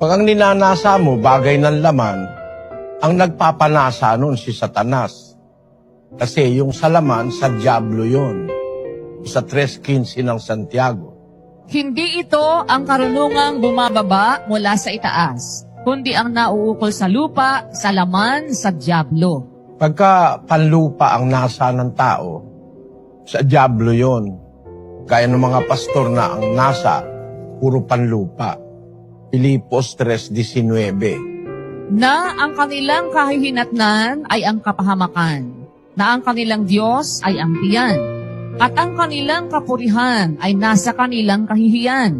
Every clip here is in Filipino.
Pag ang ninanasa mo, bagay ng laman, ang nagpapanasa nun si Satanas. Kasi yung sa laman, sa Diablo yun. Sa 3:15 ng Santiago. Hindi ito ang karunungang bumababa mula sa itaas, kundi ang nauukol sa lupa, sa laman, sa Diablo. Pagka panlupa ang nasa ng tao, sa Diablo yun. Gaya ng mga pastor na ang nasa, puro panlupa. Filipos 3:19. Na ang kanilang kahihinatnan ay ang kapahamakan, na ang kanilang Diyos ay ang tiyan, at ang kanilang kapurihan ay nasa kanilang kahihiyan,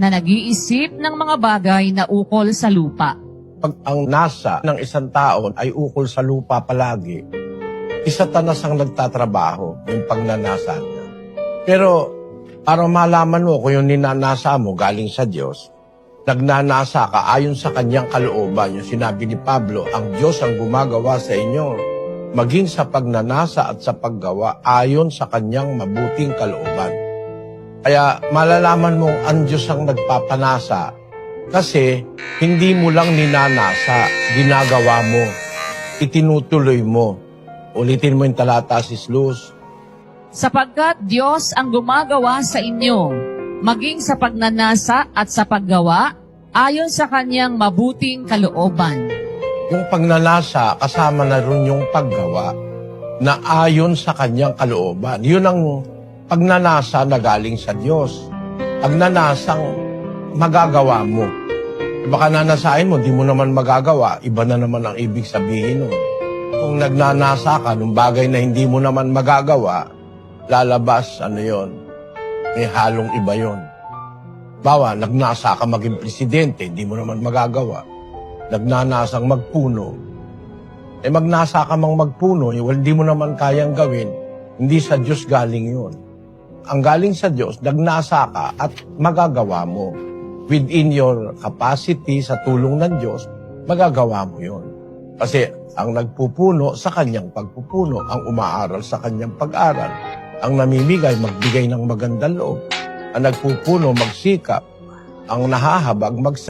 na nag-iisip ng mga bagay na ukol sa lupa. Pag ang nasa ng isang tao ay ukol sa lupa palagi, si Satanas ang nagtatrabaho yung pagnanasa niya. Pero para malaman mo kung yung ninanasa mo galing sa Diyos, nagnanasa ka ayon sa kanyang kalooban. Yung sinabi ni Pablo, ang Diyos ang gumagawa sa inyo, maging sa pagnanasa at sa paggawa ayon sa kanyang mabuting kalooban. Kaya malalaman mong ang Diyos ang nagpapanasa kasi hindi mo lang ninanasa, ginagawa mo, itinutuloy mo. Ulitin mo yung talata, Sis Luz. Sapagkat Diyos ang gumagawa sa inyo, maging sa pagnanasa at sa paggawa, ayon sa kanyang mabuting kalooban. Yung pagnanasa, kasama na rin yung paggawa na ayon sa kanyang kalooban. Yun ang pagnanasa na galing sa Diyos. Pagnanasang magagawa mo. Baka nanasain mo, di mo naman magagawa. Iba na naman ang ibig sabihin nun. Kung nagnanasa ka nung bagay na hindi mo naman magagawa, lalabas, may halong iba yon. Bawa, nagnasa ka maging presidente, hindi mo naman magagawa. Nagnanasang magpuno. Magnasa ka mang magpuno, hindi mo naman kayang gawin, hindi sa Diyos galing yun. Ang galing sa Diyos, nagnasa ka at magagawa mo. Within your capacity, sa tulong ng Diyos, magagawa mo yun. Kasi ang nagpupuno sa kanyang pagpupuno, ang umaaral sa kanyang pag-aral, ang namimigay, magbigay ng magandang loob, ang nagpupuno, magsikap, ang nahahabag, magsaya.